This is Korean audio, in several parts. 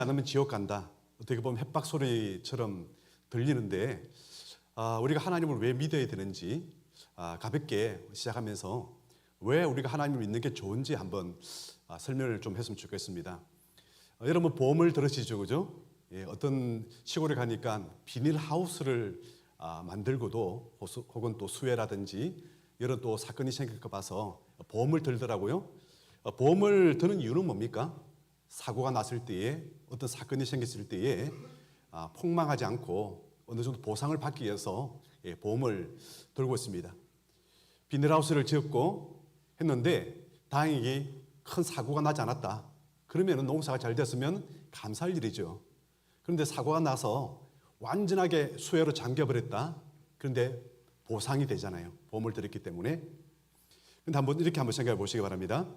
하면 지옥 간다. 어떻게 보면 협박 소리처럼 들리는데 우리가 하나님을 왜 믿어야 되는지 가볍게 시작하면서 왜 우리가 하나님을 믿는 게 좋은지 한번 설명을 좀 했으면 좋겠습니다. 여러분 보험을 들으시죠, 그죠? 예, 어떤 시골에 가니까 비닐하우스를 만들고도 혹은 또 수해라든지 이런 또 사건이 생길까 봐서 보험을 들더라고요. 보험을 드는 이유는 뭡니까? 사고가 났을 때에 어떤 사건이 생겼을 때에 폭망하지 않고 어느 정도 보상을 받기 위해서 보험을 들고 있습니다. 비닐하우스를 지었고 했는데 다행히 큰 사고가 나지 않았다. 그러면 농사가 잘 됐으면 감사할 일이죠. 그런데 사고가 나서 완전하게 수해로 잠겨버렸다. 그런데 보상이 되잖아요. 보험을 들었기 때문에. 그런데 이렇게 한번 생각해 보시기 바랍니다.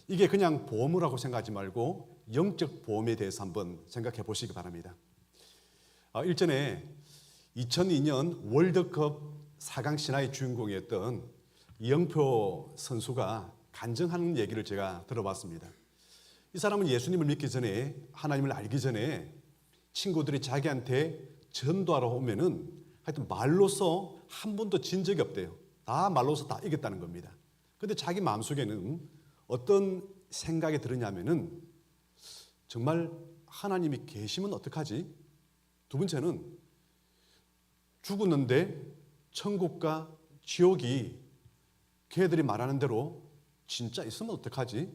이게 그냥 보험이라고 생각하지 말고 영적 보험에 대해서 한번 생각해 보시기 바랍니다. 일전에 2002년 월드컵 4강 신화의 주인공이었던 이영표 선수가 간증하는 얘기를 제가 들어봤습니다. 이 사람은 예수님을 믿기 전에, 하나님을 알기 전에 친구들이 자기한테 전도하러 오면은 하여튼 말로서 한 번도 진 적이 없대요. 다 말로서 다 이겼다는 겁니다. 그런데 자기 마음속에는 어떤 생각이 들었냐면은 정말 하나님이 계시면 어떡하지? 두 번째는 죽었는데 천국과 지옥이 걔들이 말하는 대로 진짜 있으면 어떡하지?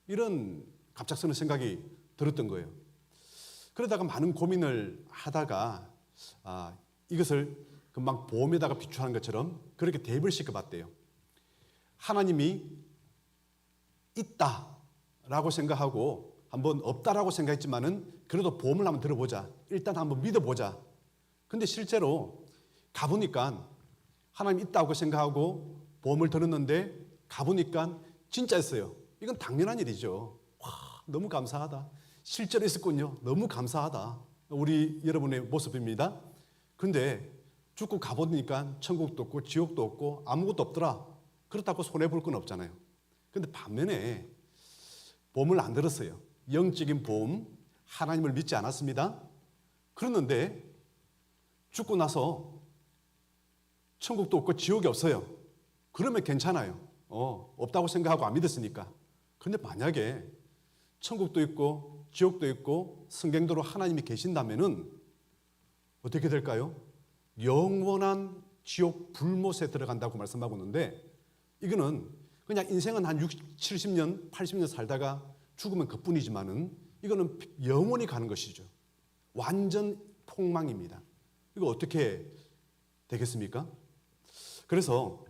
이런 갑작스러운 생각이 들었던 거예요. 그러다가 많은 고민을 하다가 이것을 금방 보험에다가 비추하는 것처럼 그렇게 대입을 시켜봤대요. 하나님이 있다라고 생각하고 한번 없다라고 생각했지만은 그래도 보험을 한번 들어보자. 일단 한번 믿어보자. 근데 실제로 가보니까 하나님 있다고 생각하고 보험을 들었는데 가보니까 진짜 있어요. 이건 당연한 일이죠. 와, 너무 감사하다. 실제로 있었군요. 너무 감사하다. 우리 여러분의 모습입니다. 근데 죽고 가보니까 천국도 없고 지옥도 없고 아무것도 없더라. 그렇다고 손해볼 건 없잖아요. 근데 반면에 보험을 안 들었어요. 영적인 보험, 하나님을 믿지 않았습니다. 그랬는데 죽고 나서 천국도 없고 지옥이 없어요. 그러면 괜찮아요. 없다고 생각하고 안 믿었으니까. 그런데 만약에 천국도 있고 지옥도 있고 성경대로 하나님이 계신다면은 어떻게 될까요? 영원한 지옥 불못에 들어간다고 말씀하고 있는데 이거는 그냥 인생은 한 60, 70년, 80년 살다가 죽으면 그뿐이지만은 이거는 영원히 가는 것이죠. 완전 폭망입니다. 이거 어떻게 되겠습니까? 그래서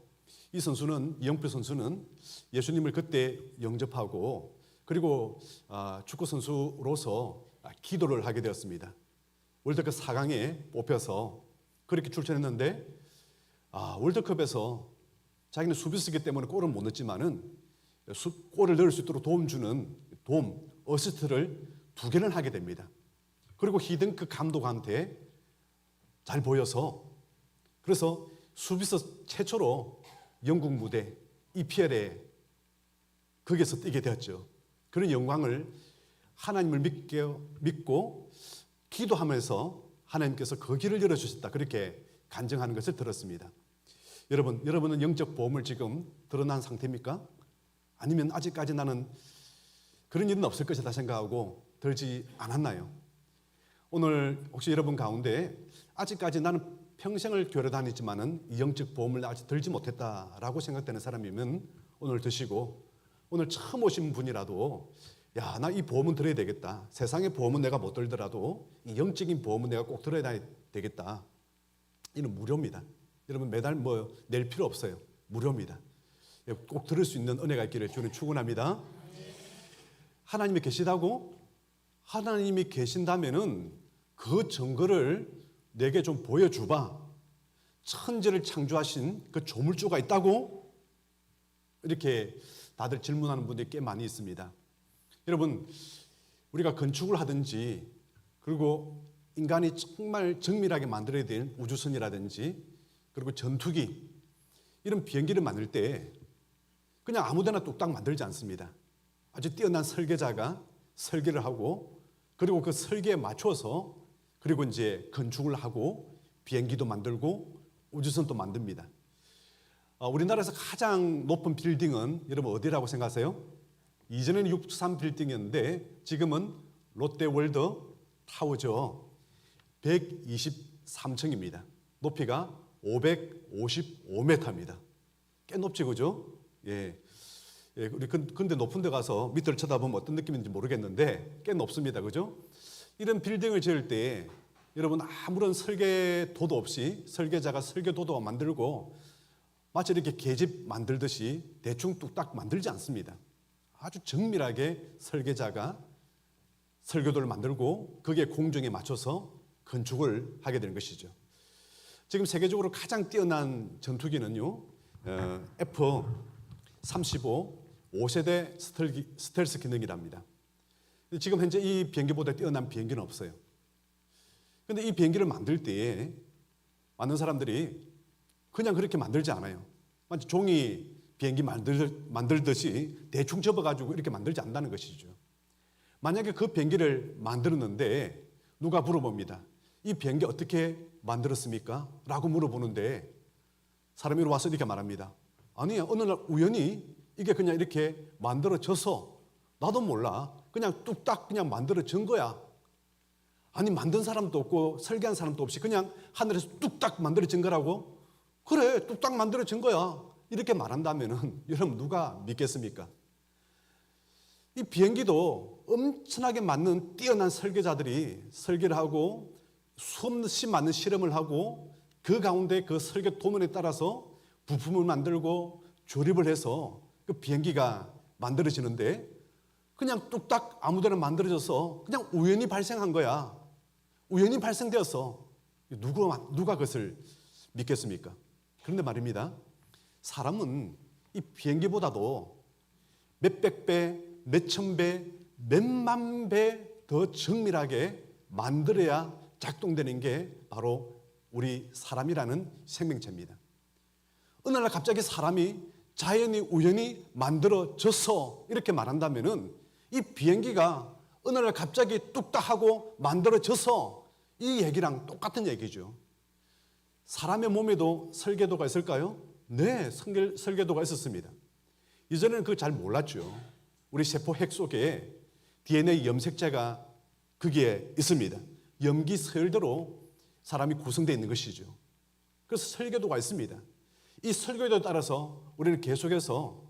이영표 선수는 예수님을 그때 영접하고 그리고 축구 선수로서 기도를 하게 되었습니다. 월드컵 4강에 뽑혀서 그렇게 출전했는데 월드컵에서 자기는 수비수이기 때문에 골은 못 넣었지만은 골을 넣을 수 있도록 어시스트를 2개를 하게 됩니다. 그리고 히딩크 감독한테 잘 보여서 그래서 수비수 최초로 영국 무대 EPL에 거기에서 뛰게 되었죠. 그런 영광을 하나님을 믿고 기도하면서 하나님께서 그 길을 열어주셨다. 그렇게 간증하는 것을 들었습니다. 여러분은 영적 보험을 지금 드러난 상태입니까? 아니면 아직까지 나는 그런 일은 없을 것이다 생각하고 들지 않았나요? 오늘 혹시 여러분 가운데 아직까지 나는 평생을 교회 다녔지만은 이 영적 보험을 아직 들지 못했다라고 생각되는 사람이면 오늘 드시고 오늘 처음 오신 분이라도 야, 나 이 보험은 들어야 되겠다. 세상의 보험은 내가 못 들더라도 이 영적인 보험은 내가 꼭 들어야 되겠다. 이는 무료입니다. 여러분 매달 낼 필요 없어요. 무료입니다. 꼭 들을 수 있는 은혜가 있기를 주님 축원합니다. 하나님이 계시다고? 하나님이 계신다면은 그 증거를 내게 좀 보여줘봐. 천지를 창조하신 그 조물주가 있다고? 이렇게 다들 질문하는 분들이 꽤 많이 있습니다. 여러분, 우리가 건축을 하든지 그리고 인간이 정말 정밀하게 만들어야 될 우주선이라든지 그리고 전투기 이런 비행기를 만들 때 그냥 아무데나 뚝딱 만들지 않습니다. 아주 뛰어난 설계자가 설계를 하고 그리고 그 설계에 맞춰서 그리고 이제 건축을 하고 비행기도 만들고 우주선도 만듭니다. 우리나라에서 가장 높은 빌딩은 여러분 어디라고 생각하세요? 이전에는 63 빌딩이었는데 지금은 롯데월드 타워죠. 123층입니다. 높이가 555m입니다. 꽤 높지, 그죠? 예. 예, 우리 근데 높은 데 가서 밑을 쳐다보면 어떤 느낌인지 모르겠는데 꽤 높습니다. 그죠? 이런 빌딩을 지을 때 여러분 아무런 설계도도 없이 설계자가 설계도도 만들고 마치 이렇게 계집 만들듯이 대충 뚝딱 만들지 않습니다. 아주 정밀하게 설계자가 설계도를 만들고 그게 공정에 맞춰서 건축을 하게 되는 것이죠. 지금 세계적으로 가장 뛰어난 전투기는요, F-35 5세대 스텔스 기능이랍니다. 지금 현재 이 비행기보다 뛰어난 비행기는 없어요. 그런데 이 비행기를 만들 때에 많은 사람들이 그냥 그렇게 만들지 않아요. 마치 종이 비행기 만들듯이 대충 접어가지고 이렇게 만들지 않는다는 것이죠. 만약에 그 비행기를 만들었는데 누가 물어봅니다. 이 비행기 어떻게 만들었습니까? 라고 물어보는데 사람이 와서 이렇게 말합니다. 아니야, 어느 날 우연히 이게 그냥 이렇게 만들어져서 나도 몰라. 그냥 뚝딱 그냥 만들어진 거야. 아니, 만든 사람도 없고 설계한 사람도 없이 그냥 하늘에서 뚝딱 만들어진 거라고? 그래, 뚝딱 만들어진 거야. 이렇게 말한다면은 여러분 누가 믿겠습니까? 이 비행기도 엄청나게 많은 뛰어난 설계자들이 설계를 하고 수없이 많은 실험을 하고 그 가운데 그 설계 도면에 따라서 부품을 만들고 조립을 해서 그 비행기가 만들어지는데 그냥 뚝딱 아무데나 만들어져서 그냥 우연히 발생한 거야. 우연히 발생되었어. 누가 그것을 믿겠습니까? 그런데 말입니다. 사람은 이 비행기보다도 몇백 배, 몇천 배, 몇만 배 더 정밀하게 만들어야 작동되는 게 바로 우리 사람이라는 생명체입니다. 어느 날 갑자기 사람이 자연히 우연히 만들어져서 이렇게 말한다면은 이 비행기가 어느 날 갑자기 뚝딱 하고 만들어져서 이 얘기랑 똑같은 얘기죠. 사람의 몸에도 설계도가 있을까요? 네, 설계도가 있었습니다. 이전에는 그거 잘 몰랐죠. 우리 세포 핵 속에 DNA 염색체가 거기에 있습니다. 염기 서열대로 사람이 구성되어 있는 것이죠. 그래서 설계도가 있습니다. 이 설계도에 따라서 우리는 계속해서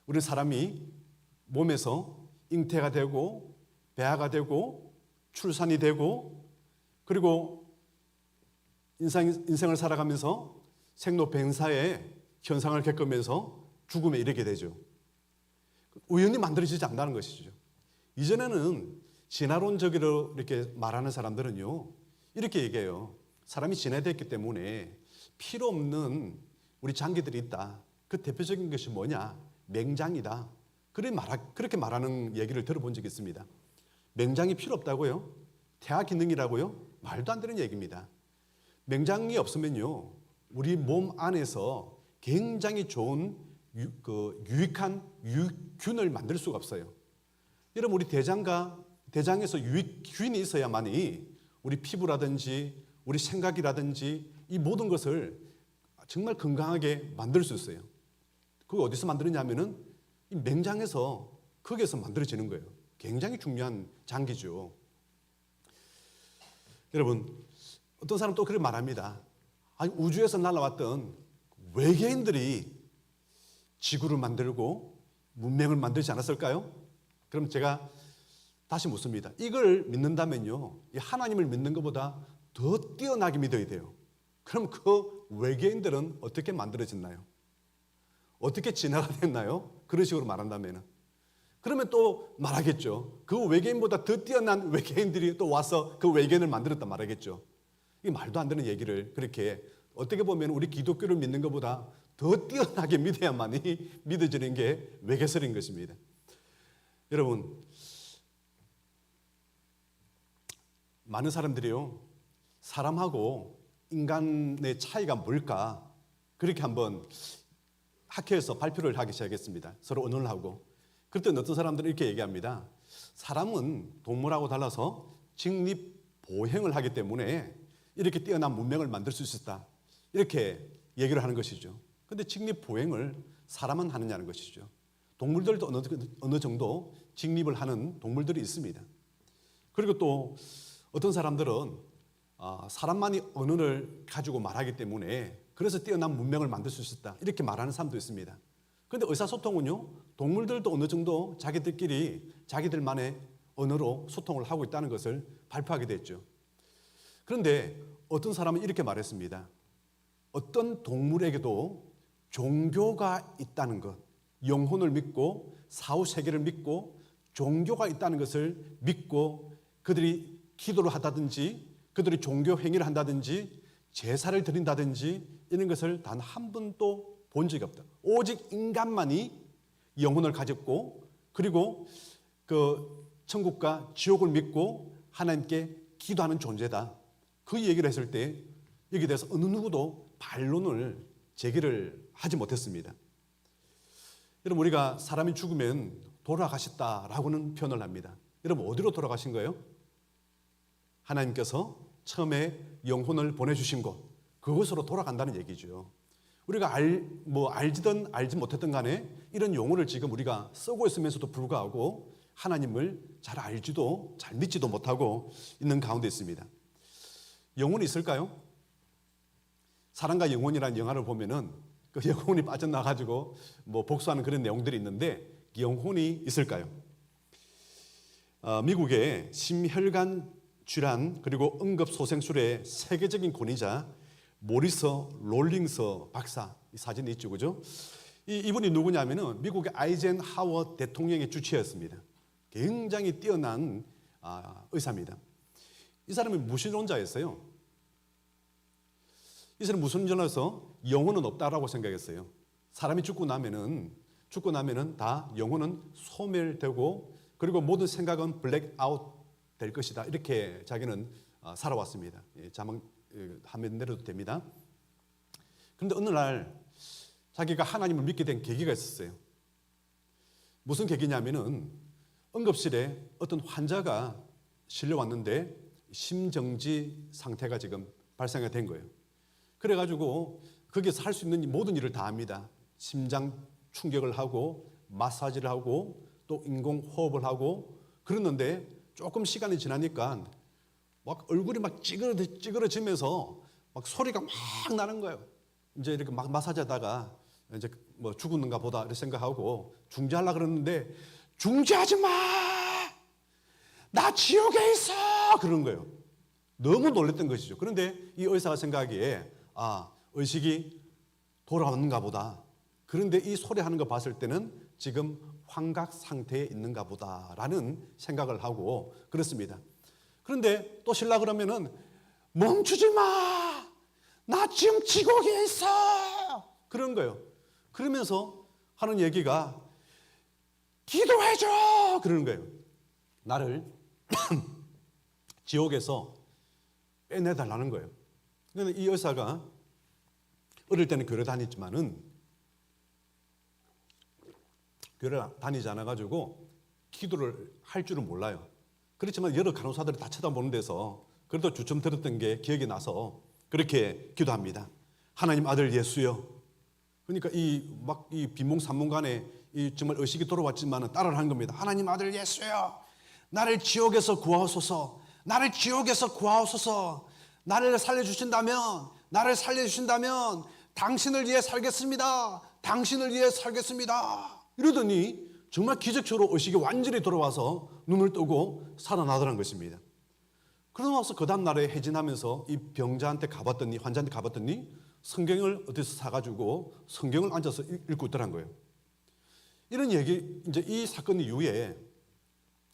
우리 사람이 몸에서 잉태가 되고 배아가 되고 출산이 되고 그리고 인생을 살아가면서 생로병사의 현상을 겪으면서 죽음에 이르게 되죠. 우연히 만들어지지 않는다는 것이죠. 이전에는 진화론적으로 이렇게 말하는 사람들은요, 이렇게 얘기해요. 사람이 진화됐기 때문에 필요 없는 우리 장기들이 있다. 그 대표적인 것이 뭐냐? 맹장이다. 그렇게 말하는 얘기를 들어본 적이 있습니다. 맹장이 필요 없다고요? 태아 기능이라고요? 말도 안 되는 얘기입니다. 맹장이 없으면요, 우리 몸 안에서 굉장히 좋은 유익한 유익균을 만들 수가 없어요. 여러분, 우리 대장에서 유익균이 있어야만이 우리 피부라든지 우리 생각이라든지 이 모든 것을 정말 건강하게 만들 수 있어요. 그거 어디서 만드느냐 하면은 이 맹장에서 거기에서 만들어지는 거예요. 굉장히 중요한 장기죠. 여러분, 어떤 사람 또 그렇게 말합니다. 아니, 우주에서 날아왔던 외계인들이 지구를 만들고 문명을 만들지 않았을까요? 그럼 제가 다시 묻습니다. 이걸 믿는다면요, 이 하나님을 믿는 것보다 더 뛰어나게 믿어야 돼요. 그럼 그 외계인들은 어떻게 만들어졌나요? 어떻게 진화가 됐나요? 그런 식으로 말한다면 그러면 또 말하겠죠. 그 외계인보다 더 뛰어난 외계인들이 또 와서 그 외계인을 만들었다 말하겠죠. 이 말도 안 되는 얘기를 그렇게 어떻게 보면 우리 기독교를 믿는 것보다 더 뛰어나게 믿어야만이 믿어지는 게 외계설인 것입니다. 여러분, 많은 사람들이요, 사람하고 인간의 차이가 뭘까? 그렇게 한번 학회에서 발표를 하기 시작했습니다. 서로 의논을 하고. 그럴 때 어떤 사람들은 이렇게 얘기합니다. 사람은 동물하고 달라서 직립보행을 하기 때문에 이렇게 뛰어난 문명을 만들 수 있었다. 이렇게 얘기를 하는 것이죠. 그런데 직립보행을 사람은 하느냐는 것이죠. 동물들도 어느 정도 직립을 하는 동물들이 있습니다. 그리고 또 어떤 사람들은 사람만이 언어를 가지고 말하기 때문에 그래서 뛰어난 문명을 만들 수 있었다. 이렇게 말하는 사람도 있습니다. 그런데 의사소통은요, 동물들도 어느 정도 자기들끼리 자기들만의 언어로 소통을 하고 있다는 것을 발표하게 됐죠. 그런데 어떤 사람은 이렇게 말했습니다. 어떤 동물에게도 종교가 있다는 것, 영혼을 믿고 사후세계를 믿고 종교가 있다는 것을 믿고 그들이 기도를 한다든지 그들이 종교 행위를 한다든지 제사를 드린다든지 이런 것을 단 한 번도 본 적이 없다. 오직 인간만이 영혼을 가졌고 그리고 그 천국과 지옥을 믿고 하나님께 기도하는 존재다. 그 얘기를 했을 때 여기에 대해서 어느 누구도 반론을 제기를 하지 못했습니다. 여러분, 우리가 사람이 죽으면 돌아가셨다라고는 표현을 합니다. 여러분, 어디로 돌아가신 거예요? 하나님께서 처음에 영혼을 보내주신 곳, 그곳으로 돌아간다는 얘기죠. 우리가 알지든 알지 못했든 간에 이런 용어를 지금 우리가 쓰고 있으면서도 불구하고 하나님을 잘 알지도 잘 믿지도 못하고 있는 가운데 있습니다. 영혼이 있을까요? 사랑과 영혼이라는 영화를 보면은 그 영혼이 빠져나가지고 복수하는 그런 내용들이 있는데 영혼이 있을까요? 미국의 심혈관 질환 그리고 응급소생술의 세계적인 권위자 모리스 롤링스 박사, 이 사진이 있죠, 그죠? 이분이 누구냐면은 미국의 아이젠하워 대통령의 주치였습니다. 굉장히 뛰어난 의사입니다. 이 사람이 무신론자였어요. 이 사람은 무신론자라서 영혼은 없다라고 생각했어요. 사람이 죽고 나면은 다 영혼은 소멸되고 그리고 모든 생각은 블랙아웃 될 것이다. 이렇게 자기는 살아왔습니다. 자막 화면 내려도 됩니다. 그런데 어느 날 자기가 하나님을 믿게 된 계기가 있었어요. 무슨 계기냐면은 응급실에 어떤 환자가 실려왔는데 심정지 상태가 지금 발생이 된 거예요. 그래가지고 거기서 할 수 있는 모든 일을 다 합니다. 심장 충격을 하고 마사지를 하고 또 인공호흡을 하고 그러는데 조금 시간이 지나니까 막 얼굴이 막 찌그러지면서 막 소리가 막 나는 거예요. 이제 이렇게 막 마사지하다가 이제 죽었는가 보다 이렇게 생각하고 중지하려고 그러는데 중지하지 마! 나 지옥에 있어! 그런 거예요. 너무 놀랬던 것이죠. 그런데 이 의사가 생각하기에 의식이 돌아오는가 보다. 그런데 이 소리하는 거 봤을 때는 지금 환각 상태에 있는가 보다라는 생각을 하고 그렇습니다. 그런데 또 쉬려고 그러면은 멈추지 마! 나 지금 지옥에 있어! 그런 거예요. 그러면서 하는 얘기가 기도해줘! 그러는 거예요. 나를 지옥에서 빼내달라는 거예요. 그런데 이 의사가 어릴 때는 교회 다녔지만은 교회를 다니지 않아가지고 기도를 할 줄은 몰라요. 그렇지만 여러 간호사들이 다 쳐다보는 데서 그래도 주춤 들었던 게 기억이 나서 그렇게 기도합니다. 하나님 아들 예수여. 그러니까 이 빈몽산몽간에 정말 의식이 돌아왔지만은 따라를 한 겁니다. 하나님 아들 예수여. 나를 지옥에서 구하소서. 나를 지옥에서 구하소서. 나를 살려주신다면 당신을 위해 살겠습니다. 당신을 위해 살겠습니다. 이러더니 정말 기적적으로 의식이 완전히 돌아와서 눈을 뜨고 살아나더라는 것입니다. 그러고 나서 그 다음 날에 해진하면서 이 환자한테 가봤더니 성경을 어디서 사가지고 성경을 앉아서 읽고 있더란 거예요. 이런 얘기, 이제 이 사건 이후에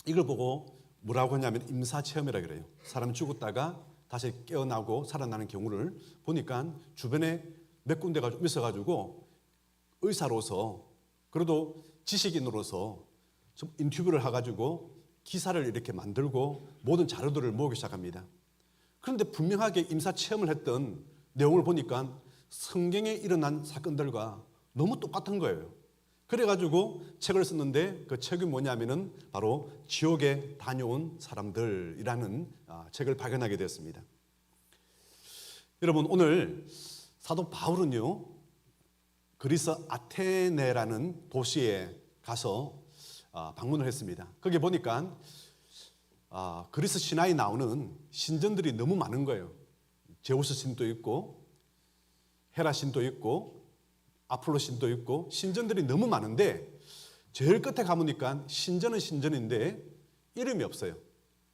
이걸 보고 뭐라고 하냐면 임사체험이라고 그래요. 사람이 죽었다가 다시 깨어나고 살아나는 경우를 보니까 주변에 몇 군데가 좀 있어가지고 의사로서 그래도 지식인으로서 좀 인터뷰를 해가지고 기사를 이렇게 만들고 모든 자료들을 모으기 시작합니다. 그런데 분명하게 임사체험을 했던 내용을 보니까 성경에 일어난 사건들과 너무 똑같은 거예요. 그래가지고 책을 썼는데 그 책이 뭐냐면은 바로 지옥에 다녀온 사람들이라는 책을 발견하게 되었습니다. 여러분, 오늘 사도 바울은요, 그리스 아테네라는 도시에 가서 방문을 했습니다. 거기 보니까 그리스 신화에 나오는 신전들이 너무 많은 거예요. 제우스 신도 있고 헤라 신도 있고 아폴로 신도 있고 신전들이 너무 많은데 제일 끝에 가보니까 신전은 신전인데 이름이 없어요.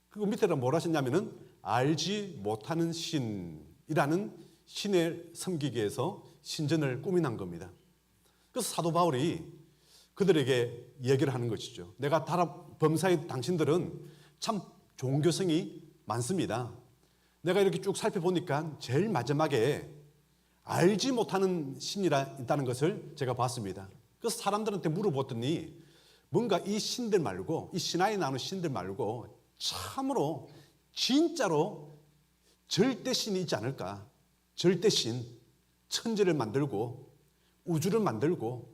그리고 밑에다 뭐라 하셨냐면은 알지 못하는 신이라는 신을 섬기기 위해서 신전을 꾸민한 겁니다. 그래서 사도 바울이 그들에게 얘기를 하는 것이죠. 내가 범사의 당신들은 참 종교성이 많습니다. 내가 이렇게 쭉 살펴보니까 제일 마지막에 알지 못하는 신이 있다는 것을 제가 봤습니다. 그래서 사람들한테 물어봤더니 뭔가 이 신들 말고, 이 신화에 나오는 신들 말고 참으로 진짜로 절대신이 있지 않을까. 절대신, 천지를 만들고 우주를 만들고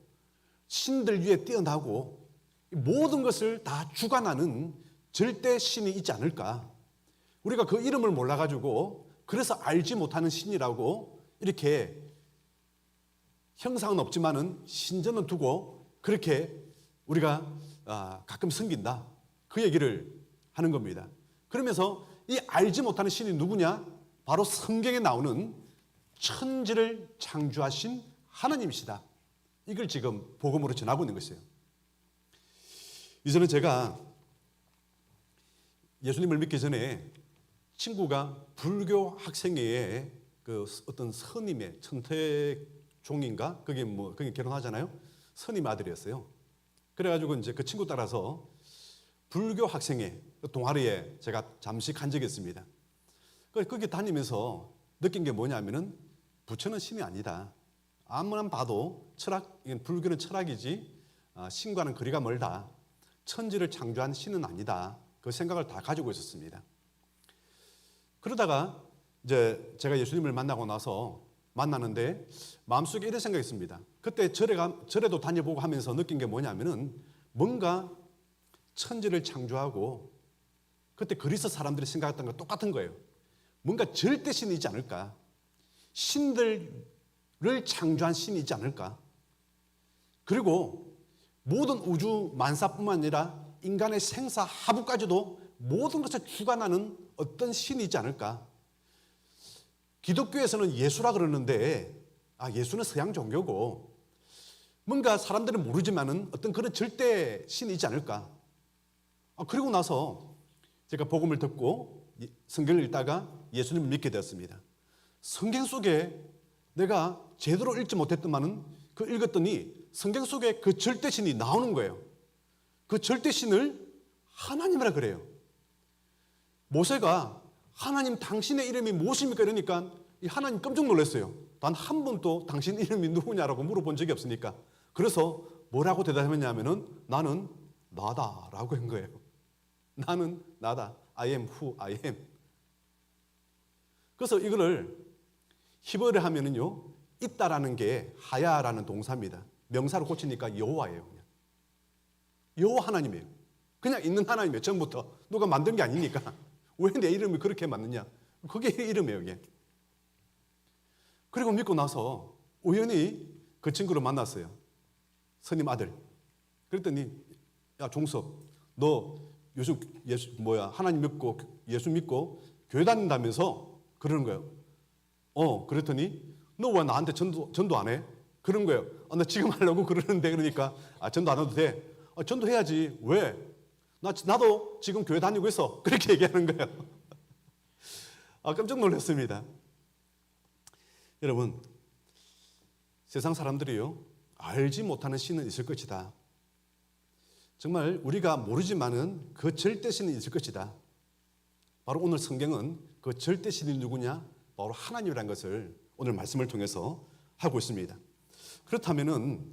신들 위에 뛰어나고 모든 것을 다 주관하는 절대신이 있지 않을까. 우리가 그 이름을 몰라가지고 그래서 알지 못하는 신이라고 이렇게 형상은 없지만은 신전은 두고 그렇게 우리가 가끔 섬긴다. 그 얘기를 하는 겁니다. 그러면서 이 알지 못하는 신이 누구냐? 바로 성경에 나오는 천지를 창조하신 하나님이시다. 이걸 지금 복음으로 전하고 있는 것이에요. 이전에 제가 예수님을 믿기 전에 친구가 불교 학생회에 그 어떤 스님의 천태종인가 거기 결혼하잖아요. 스님 아들이었어요. 그래가지고 이제 그 친구 따라서 불교 학생회 동아리에 제가 잠시 간 적이 있습니다. 거기 다니면서 느낀 게 뭐냐면은 부처는 신이 아니다. 아무나 봐도 불교는 철학이지 신과는 거리가 멀다. 천지를 창조한 신은 아니다. 그 생각을 다 가지고 있었습니다. 그러다가 이제 제가 예수님을 만나고 나서 만나는데 마음속에 이런 생각이 있습니다. 그때 절에도 다녀보고 하면서 느낀 게 뭐냐면은 뭔가 천지를 창조하고 그때 그리스 사람들이 생각했던 거 똑같은 거예요. 뭔가 절대신이 있지 않을까? 신들을 창조한 신이 있지 않을까? 그리고 모든 우주 만사뿐만 아니라 인간의 생사 하부까지도 모든 것을 주관하는 어떤 신이 있지 않을까? 기독교에서는 예수라 그러는데 예수는 서양 종교고 뭔가 사람들은 모르지만은 어떤 그런 절대 신이 있지 않을까? 그리고 나서 제가 복음을 듣고 성경을 읽다가 예수님을 믿게 되었습니다. 성경 속에 내가 제대로 읽지 못했더만은 그 읽었더니 성경 속에 그 절대신이 나오는 거예요. 그 절대신을 하나님이라 그래요. 모세가 하나님 당신의 이름이 무엇입니까? 이러니까 이 하나님 깜짝 놀랐어요. 단 한 번도 당신 이름이 누구냐라고 물어본 적이 없으니까. 그래서 뭐라고 대답했냐면은 나는 나다라고 한 거예요. 나는 나다. I am who I am. 그래서 이거를 히브리어로 하면은요, 있다라는 게 하야라는 동사입니다. 명사로 고치니까 여호와예요. 그냥. 여호와 하나님이에요. 그냥 있는 하나님이에요. 처음부터 누가 만든 게 아니니까. 왜 내 이름이 그렇게 맞느냐? 그게 이름이에요. 이게. 그리고 믿고 나서 우연히 그 친구를 만났어요. 스님 아들. 그랬더니 야 종섭, 너 요즘 하나님 믿고 예수 믿고 교회 다닌다면서 그러는 거예요. 그랬더니 너 왜 나한테 전도 안 해? 그런 거예요. 나 지금 하려고 그러는데 그러니까 전도 안 해도 돼. 전도해야지. 왜? 나도 지금 교회 다니고 있어. 그렇게 얘기하는 거예요. 깜짝 놀랐습니다. 여러분, 세상 사람들이요, 알지 못하는 신은 있을 것이다. 정말 우리가 모르지만은 그 절대신은 있을 것이다. 바로 오늘 성경은 그 절대신이 누구냐? 바로 하나님이라는 것을 오늘 말씀을 통해서 하고 있습니다. 그렇다면은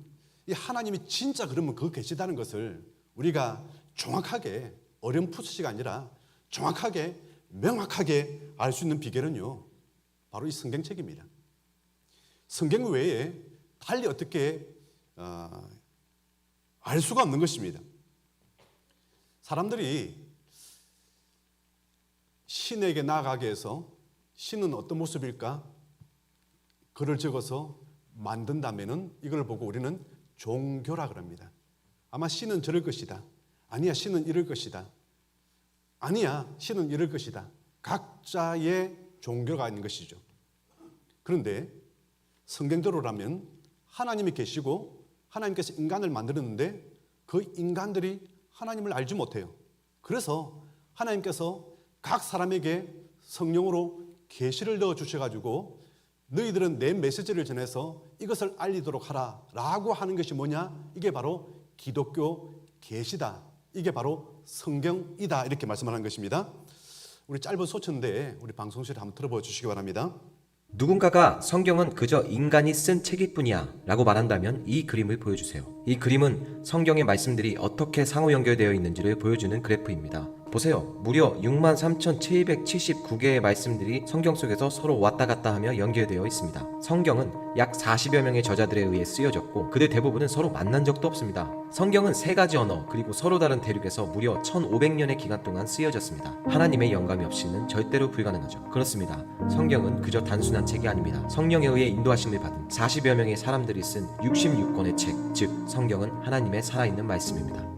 이 하나님이 진짜 그러면 거기 계시다는 것을 우리가 정확하게 어렴풋이가 아니라 정확하게 명확하게 알 수 있는 비결은요, 바로 이 성경책입니다. 성경 외에 달리 어떻게 알 수가 없는 것입니다. 사람들이 신에게 나아가게 해서 신은 어떤 모습일까? 글을 적어서 만든다면은 이걸 보고 우리는 종교라 그럽니다. 아마 신은 저럴 것이다. 아니야, 신은 이럴 것이다. 아니야, 신은 이럴 것이다. 각자의 종교가 있는 것이죠. 그런데 성경대로라면 하나님이 계시고 하나님께서 인간을 만들었는데 그 인간들이 하나님을 알지 못해요. 그래서 하나님께서 각 사람에게 성령으로 계시를 넣어 주셔가지고 너희들은 내 메시지를 전해서 이것을 알리도록 하라 라고 하는 것이 뭐냐? 이게 바로 기독교 계시다. 이게 바로 성경이다. 이렇게 말씀하는 것입니다. 우리 짧은 소천인데 우리 방송실에 한번 들어봐 주시기 바랍니다. 누군가가 성경은 그저 인간이 쓴 책일 뿐이야 라고 말한다면 이 그림을 보여주세요. 이 그림은 성경의 말씀들이 어떻게 상호 연결되어 있는지를 보여주는 그래프입니다. 보세요. 무려 63,779개의 말씀들이 성경 속에서 서로 왔다 갔다 하며 연결되어 있습니다. 성경은 약 40여 명의 저자들에 의해 쓰여졌고 그들 대부분은 서로 만난 적도 없습니다. 성경은 3가지 언어 그리고 서로 다른 대륙에서 무려 1500년의 기간 동안 쓰여졌습니다. 하나님의 영감이 없이는 절대로 불가능하죠. 그렇습니다. 성경은 그저 단순한 책이 아닙니다. 성령에 의해 인도하심을 받은 40여 명의 사람들이 쓴 66권의 책, 즉 성경은 하나님의 살아있는 말씀입니다.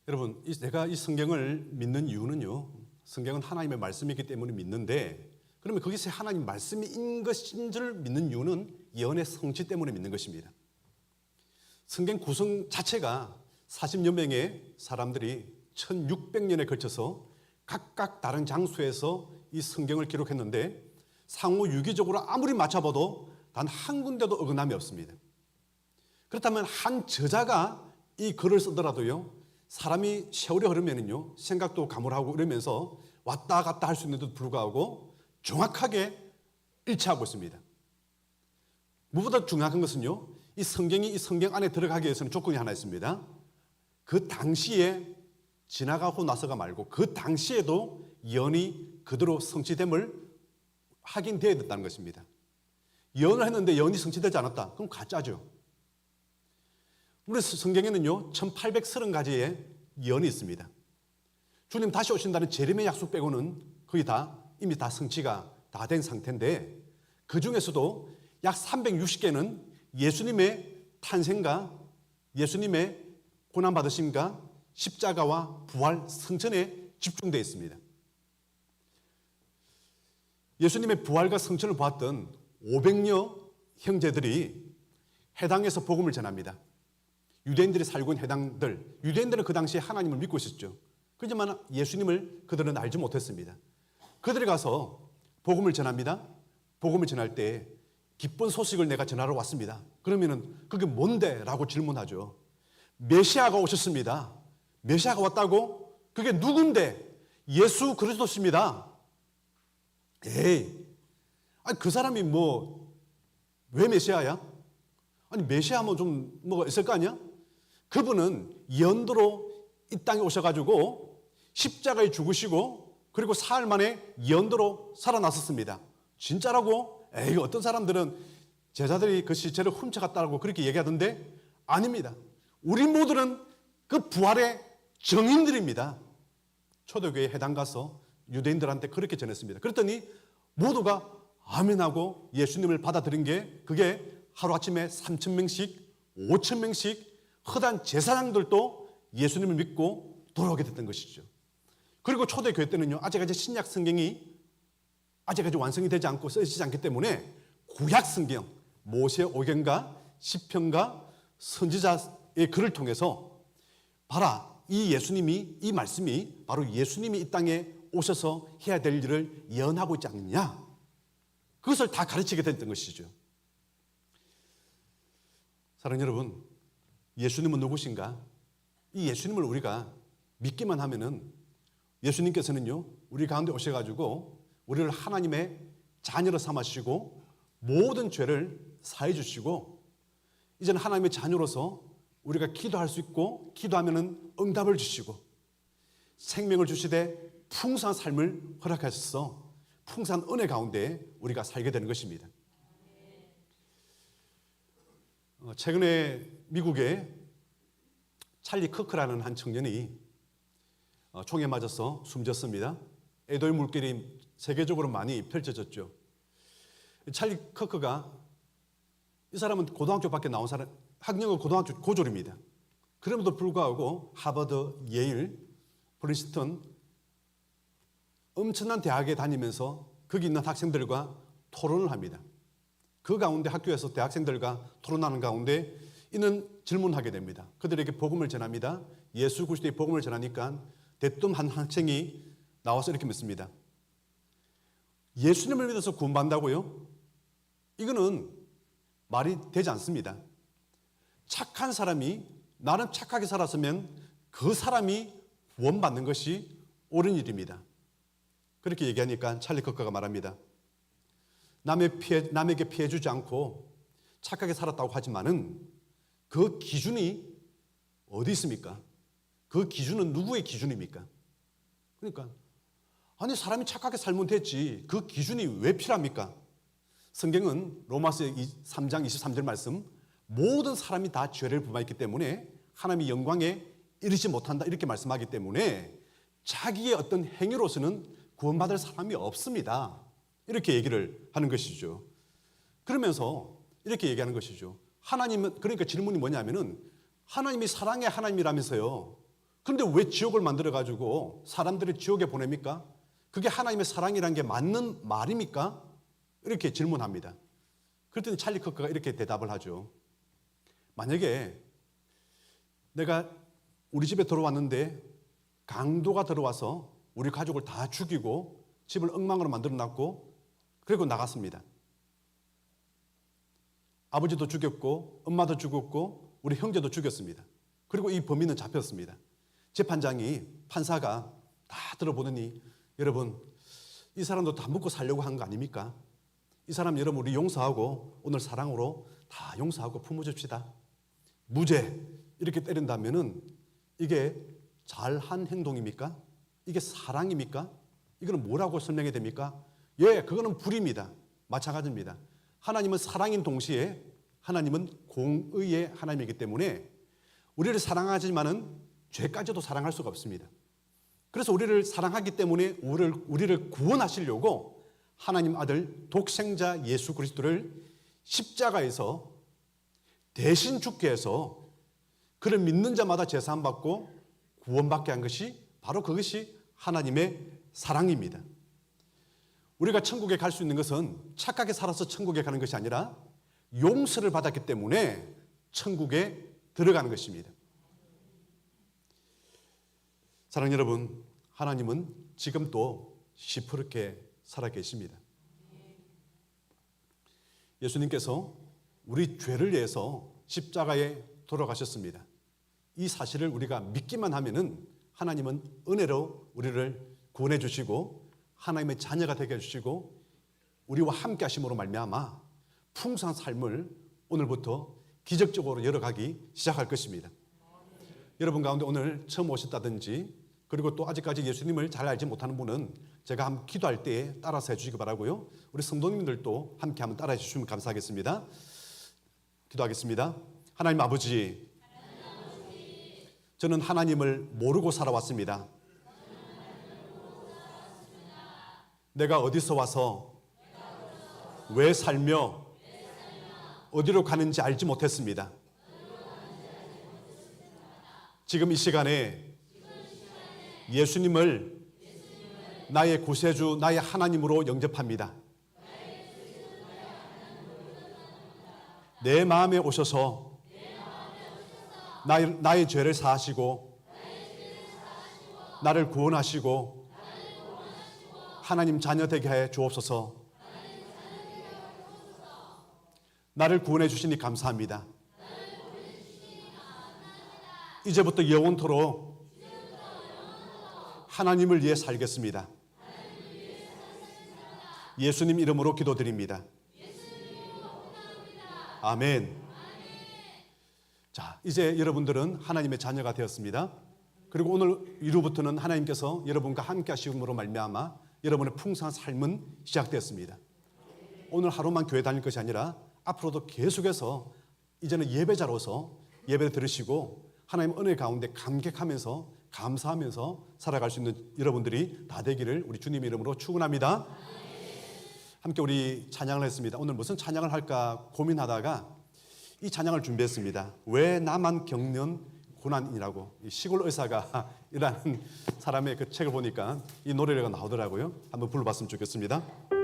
여러분, 내가 이 성경을 믿는 이유는요, 성경은 하나님의 말씀이기 때문에 믿는데, 그러면 거기서 하나님 말씀인 것인 줄 믿는 이유는 예언의 성취 때문에 믿는 것입니다. 성경 구성 자체가 40여 명의 사람들이 1600년에 걸쳐서 각각 다른 장소에서 이 성경을 기록했는데 상호 유기적으로 아무리 맞춰봐도 단 한 군데도 어긋남이 없습니다. 그렇다면 한 저자가 이 글을 쓰더라도요, 사람이 세월이 흐르면은요, 생각도 가물하고 이러면서 왔다 갔다 할 수 있는데도 불구하고 정확하게 일치하고 있습니다. 무엇보다 중요한 것은요, 이 성경이 이 성경 안에 들어가기 위해서는 조건이 하나 있습니다. 그 당시에 지나가고 나서가 말고 그 당시에도 예언이 그대로 성취됨을 확인되어야 된다는 것입니다. 예언을 했는데 예언이 성취되지 않았다. 그럼 가짜죠. 우리 성경에는요 1830가지의 예언이 있습니다. 주님 다시 오신다는 재림의 약속 빼고는 거의 다 이미 다 성취가 다 된 상태인데 그 중에서도 약 360개는 예수님의 탄생과 예수님의 고난받으심과 십자가와 부활 성천에 집중되어 있습니다. 예수님의 부활과 성천을 보았던 500여 형제들이 해당에서 복음을 전합니다. 유대인들이 살고 있는 해당들, 유대인들은 그 당시에 하나님을 믿고 있었죠. 그렇지만 예수님을 그들은 알지 못했습니다. 그들이 가서 복음을 전합니다. 복음을 전할 때 기쁜 소식을 내가 전하러 왔습니다. 그러면은 그게 뭔데? 라고 질문하죠. 메시아가 오셨습니다. 메시아가 왔다고? 그게 누군데? 예수 그리스도십니다. 에이, 아니 그 사람이 왜 메시아야? 아니 메시아면 좀 뭐가 있을 거 아니야? 그분은 예언대로 이 땅에 오셔가지고 십자가에 죽으시고 그리고 사흘 만에 예언대로 살아났었습니다. 진짜라고? 에이, 어떤 사람들은 제자들이 그 시체를 훔쳐갔다고 그렇게 얘기하던데 아닙니다. 우리 모두는 그 부활의 증인들입니다. 초대교회에 해당 가서 유대인들한테 그렇게 전했습니다. 그랬더니 모두가 아멘하고 예수님을 받아들인 게 그게 하루아침에 3,000명씩 5,000명씩 허다한 제사장들도 예수님을 믿고 돌아오게 됐던 것이죠. 그리고 초대교회 때는요 아직까지 신약 성경이 아직까지 완성이 되지 않고 쓰여지지 않기 때문에 구약 성경 모세 오경과 시편과 선지자의 글을 통해서 봐라 이 예수님이 이 말씀이 바로 예수님이 이 땅에 오셔서 해야 될 일을 예언하고 있지 않느냐 그것을 다 가르치게 됐던 것이죠. 사랑하는 여러분, 예수님은 누구신가? 이 예수님을 우리가 믿기만 하면은 예수님께서는요 우리 가운데 오셔가지고 우리를 하나님의 자녀로 삼으시고 모든 죄를 사해 주시고 이제는 하나님의 자녀로서 우리가 기도할 수 있고 기도하면은 응답을 주시고 생명을 주시되 풍성한 삶을 허락하셔서 풍성한 은혜 가운데 우리가 살게 되는 것입니다. 최근에 미국의 찰리 커크라는 한 청년이 총에 맞아서 숨졌습니다. 애도의 물결이 세계적으로 많이 펼쳐졌죠. 찰리 커크가 이 사람은 고등학교밖에 나온 사람, 학력은 고등학교 고졸입니다. 그럼에도 불구하고 하버드, 예일, 프린스턴 엄청난 대학에 다니면서 거기 있는 학생들과 토론을 합니다. 그 가운데 학교에서 대학생들과 토론하는 가운데 이는 질문하게 됩니다. 그들에게 복음을 전합니다. 예수 그리스도의 복음을 전하니까 대뜸 한 학생이 나와서 이렇게 묻습니다. 예수님을 믿어서 구원받는다고요? 이거는 말이 되지 않습니다. 착한 사람이 나는 착하게 살았으면 그 사람이 구원받는 것이 옳은 일입니다. 그렇게 얘기하니까 찰리 커크가 말합니다. 남에게 피해 주지 않고 착하게 살았다고 하지만은 그 기준이 어디 있습니까? 그 기준은 누구의 기준입니까? 그러니까 아니 사람이 착하게 살면 됐지 그 기준이 왜 필요합니까? 성경은 로마서 3장 23절 말씀 모든 사람이 다 죄를 범하였기 때문에 하나님의 영광에 이르지 못한다 이렇게 말씀하기 때문에 자기의 어떤 행위로서는 구원받을 사람이 없습니다. 이렇게 얘기를 하는 것이죠. 그러면서 이렇게 얘기하는 것이죠. 하나님은 그러니까 질문이 뭐냐면은 하나님이 사랑의 하나님이라면서요. 그런데 왜 지옥을 만들어 가지고 사람들을 지옥에 보냅니까? 그게 하나님의 사랑이라는 게 맞는 말입니까? 이렇게 질문합니다. 그랬더니 찰리 커크가 이렇게 대답을 하죠. 만약에 내가 우리 집에 들어왔는데 강도가 들어와서 우리 가족을 다 죽이고 집을 엉망으로 만들어 놨고 그리고 나갔습니다. 아버지도 죽였고 엄마도 죽였고 우리 형제도 죽였습니다. 그리고 이 범인은 잡혔습니다. 재판장이 판사가 다 들어보더니 여러분 이 사람도 다 묻고 살려고 한 거 아닙니까? 이 사람 여러분 우리 용서하고 오늘 사랑으로 다 용서하고 품어줍시다. 무죄 이렇게 때린다면은 이게 잘한 행동입니까? 이게 사랑입니까? 이거는 뭐라고 설명해야 됩니까? 예, 그거는 불입니다. 마찬가지입니다. 하나님은 사랑인 동시에 하나님은 공의의 하나님이기 때문에 우리를 사랑하지만은 죄까지도 사랑할 수가 없습니다. 그래서 우리를 사랑하기 때문에 우리를 구원하시려고 하나님 아들 독생자 예수 그리스도를 십자가에서 대신 죽게 해서 그를 믿는 자마다 제사함 받고 구원받게 한 것이 바로 그것이 하나님의 사랑입니다. 우리가 천국에 갈 수 있는 것은 착하게 살아서 천국에 가는 것이 아니라 용서를 받았기 때문에 천국에 들어가는 것입니다. 사랑하는 여러분, 하나님은 지금도 시퍼렇게 살아계십니다. 예수님께서 우리 죄를 위해서 십자가에 돌아가셨습니다. 이 사실을 우리가 믿기만 하면은 하나님은 은혜로 우리를 구원해 주시고 하나님의 자녀가 되게 해주시고 우리와 함께 하심으로 말미암아 풍성한 삶을 오늘부터 기적적으로 열어가기 시작할 것입니다. 여러분 가운데 오늘 처음 오셨다든지 그리고 또 아직까지 예수님을 잘 알지 못하는 분은 제가 한번 기도할 때에 따라서 해주시기 바라고요. 우리 성도님들도 함께 한번 따라해 주시면 감사하겠습니다. 기도하겠습니다. 하나님 아버지, 저는 하나님을 모르고 살아왔습니다. 내가 어디서 와서 왜 살며 어디로 가는지 알지 못했습니다. 지금 이 시간에 예수님을 나의 구세주, 나의 하나님으로 영접합니다. 내 마음에 오셔서 나의 죄를 사하시고 나를 구원하시고 하나님 자녀 되게 해 주옵소서. 나를 구원해 주시니 감사합니다. 이제부터 영원토록 하나님을 위해 살겠습니다. 예수님 이름으로 기도드립니다. 아멘. 자, 이제 여러분들은 하나님의 자녀가 되었습니다. 그리고 오늘 이후부터는 하나님께서 여러분과 함께 하심으로 말미암아 여러분의 풍성한 삶은 시작되었습니다. 오늘 하루만 교회 다닐 것이 아니라 앞으로도 계속해서 이제는 예배자로서 예배를 들으시고 하나님 은혜 가운데 감격하면서 감사하면서 살아갈 수 있는 여러분들이 다 되기를 우리 주님의 이름으로 축원합니다. 함께 우리 찬양을 했습니다. 오늘 무슨 찬양을 할까 고민하다가 이 찬양을 준비했습니다. 왜 나만 겪는 고난이라고. 이 시골 의사가 이라는 사람의 그 책을 보니까 이 노래가 나오더라고요. 한번 불러봤으면 좋겠습니다.